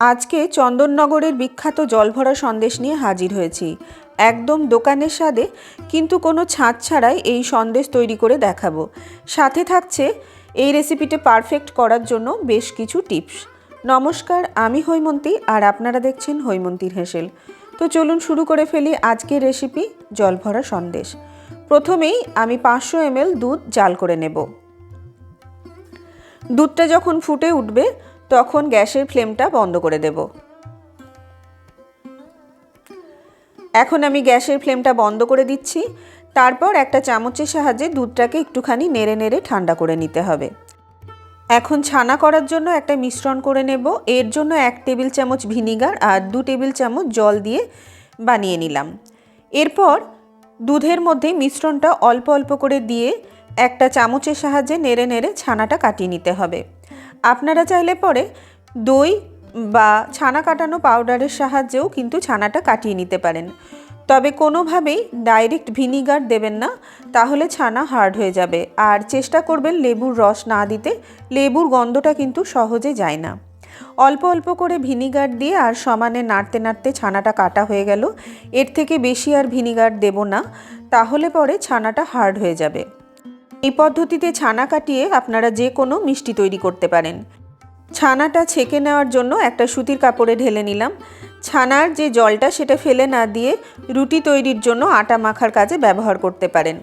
আজকে চন্দননগরের বিখ্যাত জলভরা সন্দেশ নিয়ে হাজির হয়েছি। একদম দোকানের স্বাদে, কিন্তু কোনো ছাঁচ ছাড়াই এই সন্দেশ তৈরি করে দেখাবো। সাথে থাকছে এই রেসিপিটা পারফেক্ট করার জন্য বেশ কিছু টিপস। নমস্কার, আমি হৈমন্তী আর আপনারা দেখছেন হৈমন্তীর হেসেল। তো চলুন শুরু করে ফেলি আজকের রেসিপি জলভরা সন্দেশ। প্রথমেই আমি 500 ml দুধ জাল করে নেব। দুধটা যখন ফুটে উঠবে তখন গ্যাসের ফ্লেমটা বন্ধ করে দেব। এখন আমি গ্যাসের ফ্লেমটা বন্ধ করে দিচ্ছি। তারপর একটা চামচের সাহায্যে দুধটাকে একটুখানি নেড়ে নেড়ে ঠান্ডা করে নিতে হবে। এখন ছানা করার জন্য একটা মিশ্রণ করে নেব। এর জন্য 1 টেবিল চামচ ভিনিগার আর 2 টেবিল চামচ জল দিয়ে বানিয়ে নিলাম। এরপর দুধের মধ্যে মিশ্রণটা অল্প অল্প করে দিয়ে একটা চামচের সাহায্যে নেড়ে নেড়ে ছানাটা কাটিয়ে নিতে হবে। আপনারা চাইলে পরে দই বা ছানা কাটানো পাউডারের সাহায্যেও কিন্তু ছানাটা কাটিয়ে নিতে পারেন। তবে কোনোভাবেই ডাইরেক্ট ভিনিগার দেবেন না, তাহলে ছানা হার্ড হয়ে যাবে। আর চেষ্টা করবেন লেবুর রস না দিতে, লেবুর গন্ধটা কিন্তু সহজে যায় না। অল্প অল্প করে ভিনিগার দিয়ে আর সমানে নাড়তে নাড়তে ছানাটা কাটা হয়ে গেল। এর থেকে বেশি আর ভিনিগার দেব না, তাহলে পরে ছানাটা হার্ড হয়ে যাবে। এই পদ্ধতিতে ছানা কাটিয়ে আপনারা যে কোনো মিষ্টি তৈরি করতে পারেন। ছানাটা ছেঁকে নেওয়ার জন্য একটা সুতির কাপড়ে ঢেলে নিলাম। ছানার যে জলটা সেটা ফেলে না দিয়ে রুটি তৈরির জন্য আটা মাখার কাজে ব্যবহার করতে পারেন।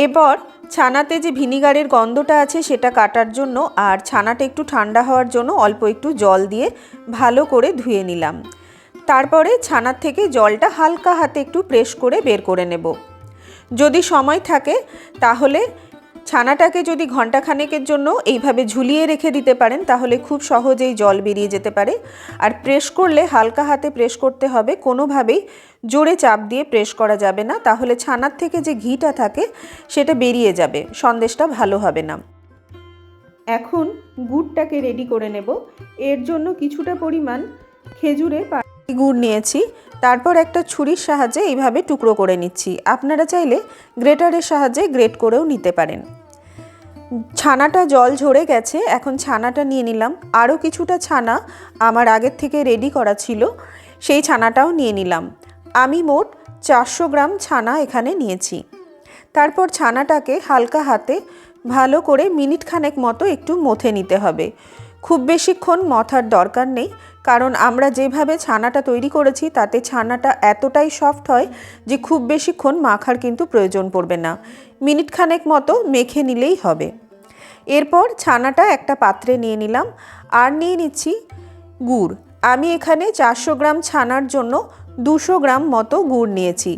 এবার ছানাতে যে ভিনিগারের গন্ধটা আছে সেটা কাটার জন্য আর ছানাটা একটু ঠান্ডা হওয়ার জন্য অল্প একটু জল দিয়ে ভালো করে ধুয়ে নিলাম। তারপরে ছানার থেকে জলটা হালকা হাতে একটু প্রেস করে বের করে নেব। যদি সময় থাকে তাহলে ছানাটাকে যদি ঘন্টাখানেকের জন্য এইভাবে ঝুলিয়ে রেখে দিতে পারেন, তাহলে খুব সহজেই জল বেরিয়ে যেতে পারে। আর প্রেস করলে হালকা হাতে প্রেস করতে হবে, কোনোভাবেই জোরে চাপ দিয়ে প্রেস করা যাবে না, তাহলে ছানার থেকে যে ঘিটা থাকে সেটা বেরিয়ে যাবে, সন্দেশটা ভালো হবে না। এখন গুড়টাকে রেডি করে নেব। এর জন্য কিছুটা পরিমাণ খেজুরের গুড় নিয়েছি। তারপর একটা ছুরির সাহায্যে এইভাবে টুকরো করে নিচ্ছি। আপনারা চাইলে গ্রেটারের সাহায্যে গ্রেট করেও নিতে পারেন। ছানাটা জল ঝরে গেছে, এখন ছানাটা নিয়ে নিলাম। আরও কিছুটা ছানা আমার আগের থেকে রেডি করা ছিল, সেই ছানাটাও নিয়ে নিলাম। আমি মোট 400 গ্রাম ছানা এখানে নিয়েছি। তারপর ছানাটাকে হালকা হাতে ভালো করে মিনিট খানেক মতো একটু মথে নিতে হবে। খুব বেশিক্ষণ মথার দরকার নেই, কারণ আমরা যেভাবে ছানাটা তৈরি করেছি তাতে ছানাটা এতটাই সফট হয় যে খুব বেশিক্ষণ মাখার কিন্তু প্রয়োজন পড়বে না। মিনিট খানেক মতো মেখে নিলেই হবে। এরপর ছানাটা একটা পাত্রে নিয়ে নিলাম আর নিয়ে নিচ্ছি গুড়। আমি এখানে 400 গ্রাম ছানার জন্য 200 গ্রাম মতো গুড় নিয়েছি।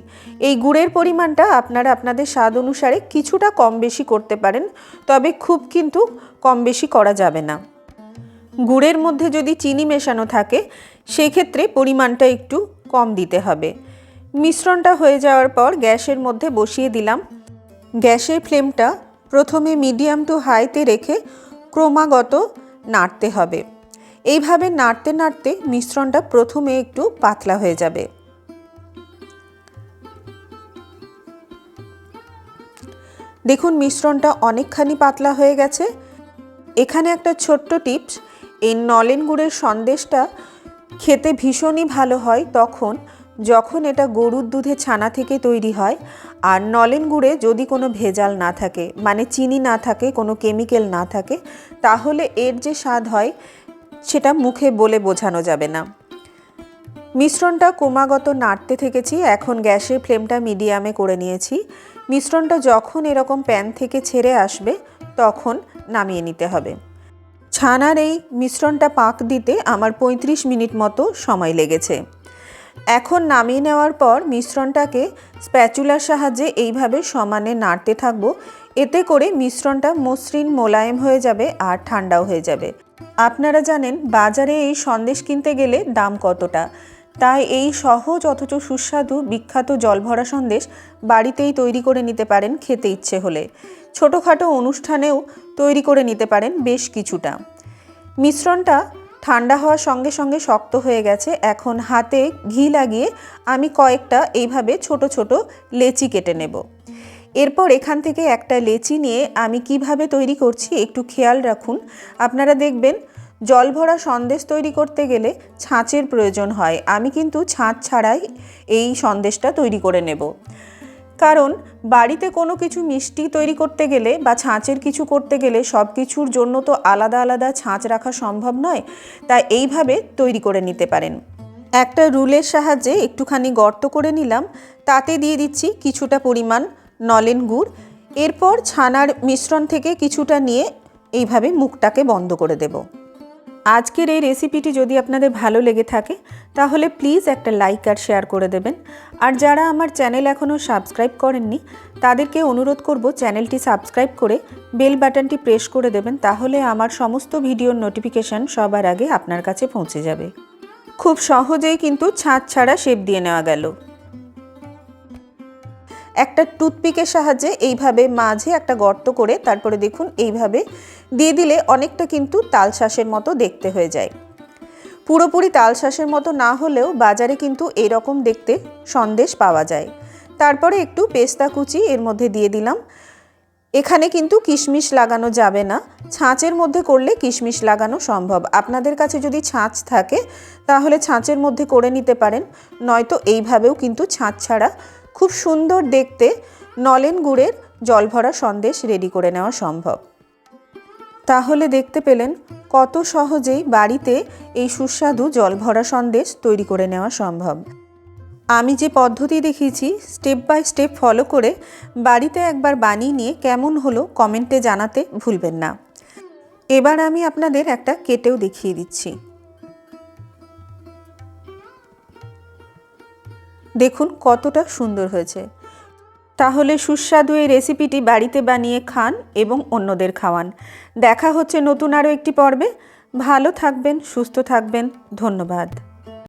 এই গুড়ের পরিমাণটা আপনারা আপনাদের স্বাদ অনুসারে কিছুটা কম বেশি করতে পারেন, তবে খুব কিন্তু কম বেশি করা যাবে না। গুড়ের মধ্যে যদি চিনি মেশানো থাকে সেই ক্ষেত্রে পরিমাণটা একটু কম দিতে হবে। মিশ্রণটা হয়ে যাওয়ার পর গ্যাসের মধ্যে বসিয়ে দিলাম। গ্যাসের ফ্লেমটা প্রথমে মিডিয়াম টু হাইতে রেখে ক্রমাগত নাড়তে হবে। এইভাবে নাড়তে নাড়তে মিশ্রণটা প্রথমে একটু পাতলা হয়ে যাবে। দেখুন মিশ্রণটা অনেকখানি পাতলা হয়ে গেছে। এখানে একটা ছোট্ট টিপস, এই নলেন গুড়ের সন্দেশটা খেতে ভীষণই ভালো হয় যখন এটা গরুর দুধে ছানা থেকে তৈরি হয়। আর নলেন গুড়ে যদি কোনো ভেজাল না থাকে, মানে চিনি না থাকে, কোনো কেমিক্যাল না থাকে, তাহলে এর যে স্বাদ হয় সেটা মুখে বলে বোঝানো যাবে না। মিশ্রণটা ক্রমাগত নাড়তে থেকেছি। এখন গ্যাসের ফ্লেমটা মিডিয়ামে করে নিয়েছি। মিশ্রণটা যখন এরকম প্যান থেকে ছেড়ে আসবে তখন নামিয়ে নিতে হবে। ছানার এই মিশ্রণটা পাক দিতে আমার 35 মিনিট মতো সময় লেগেছে। এখন নামিয়ে নেওয়ার পর মিশ্রণটাকে স্প্যাচুলার সাহায্যে এইভাবে সমানে নাড়তে থাকবো। এতে করে মিশ্রণটা মসৃণ মোলায়েম হয়ে যাবে আর ঠান্ডাও হয়ে যাবে। আপনারা জানেন বাজারে এই সন্দেশ কিনতে গেলে দাম কতটা, তাই এই সহজ অথচ সুস্বাদু বিখ্যাত জলভরা সন্দেশ বাড়িতেই তৈরি করে নিতে পারেন খেতে ইচ্ছে হলে। ছোটোখাটো অনুষ্ঠানেও তৈরি করে নিতে পারেন বেশ কিছুটা। মিশ্রণটা ঠান্ডা হওয়ার সঙ্গে সঙ্গে শক্ত হয়ে গেছে। এখন হাতে ঘি লাগিয়ে আমি কয়েকটা এইভাবে ছোট ছোট লেচি কেটে নেব। এরপর এখান থেকে একটা লেচি নিয়ে আমি কিভাবে তৈরি করছি একটু খেয়াল রাখুন। আপনারা দেখবেন জল ভরা সন্দেশ তৈরি করতে গেলে ছাঁচের প্রয়োজন হয়। আমি কিন্তু ছাঁচ ছাড়াই এই সন্দেশটা তৈরি করে নেব, কারণ বাড়িতে কোনো কিছু মিষ্টি তৈরি করতে গেলে বা ছাঁচের কিছু করতে গেলে সব কিছুর জন্য তো আলাদা আলাদা ছাঁচ রাখা সম্ভব নয়, তাই এইভাবে তৈরি করে নিতে পারেন। একটা রুলের সাহায্যে একটুখানি গর্ত করে নিলাম, তাতে দিয়ে দিচ্ছি কিছুটা পরিমাণ নলেন গুড়। এরপর ছানার মিশ্রণ থেকে কিছুটা নিয়ে এইভাবে মুখটাকে বন্ধ করে দেব। আজকের এই রেসিপিটি যদি আপনাদের ভালো লেগে থাকে তাহলে প্লিজ একটা লাইক আর শেয়ার করে দেবেন। আর যারা আমার চ্যানেল এখনও সাবস্ক্রাইব করেননি তাদেরকে অনুরোধ করব চ্যানেলটি সাবস্ক্রাইব করে বেল বাটনটি প্রেস করে দেবেন, তাহলে আমার সমস্ত ভিডিওর নোটিফিকেশান সবার আগে আপনার কাছে পৌঁছে যাবে। খুব সহজেই কিন্তু ছাঁচ ছাড়া শেপ দিয়ে নেওয়া গেল। একটা টুথপিকের সাহায্যে এইভাবে মাঝে একটা গর্ত করে তারপরে দেখুন এইভাবে দিয়ে দিলে অনেকটা কিন্তু তালশাঁসের মতো দেখতে হয়ে যায়। পুরোপুরি তালশাঁসের মতো না হলেও বাজারে কিন্তু এরকম দেখতে সন্দেশ পাওয়া যায়। তারপরে একটু পেস্তা কুচি এর মধ্যে দিয়ে দিলাম। এখানে কিন্তু কিশমিশ লাগানো যাবে না, ছাঁচের মধ্যে করলে কিশমিশ লাগানো সম্ভব। আপনাদের কাছে যদি ছাঁচ থাকে তাহলে ছাঁচের মধ্যে করে নিতে পারেন, নয়তো এইভাবেও কিন্তু ছাঁচ ছাড়া খুব সুন্দর দেখতে নলেন গুড়ের জলভরা সন্দেশ রেডি করে নেওয়া সম্ভব। তাহলে দেখতে পেলেন কত সহজেই বাড়িতে এই সুস্বাদু জলভরা সন্দেশ তৈরি করে নেওয়া সম্ভব। আমি যে পদ্ধতি দেখিয়েছি স্টেপ বাই স্টেপ ফলো করে বাড়িতে একবার বানিয়ে নিয়ে কেমন হলো কমেন্টে জানাতে ভুলবেন না। এবার আমি আপনাদের একটা কেটেও দেখিয়ে দিচ্ছি। দেখুন কতটা সুন্দর হয়েছে। তাহলে সুস্বাদু এই রেসিপিটি বাড়িতে বানিয়ে খান এবং অন্যদের খাওয়ান। দেখা হচ্ছে নতুন আরও একটি পর্বে। ভালো থাকবেন, সুস্থ থাকবেন। ধন্যবাদ।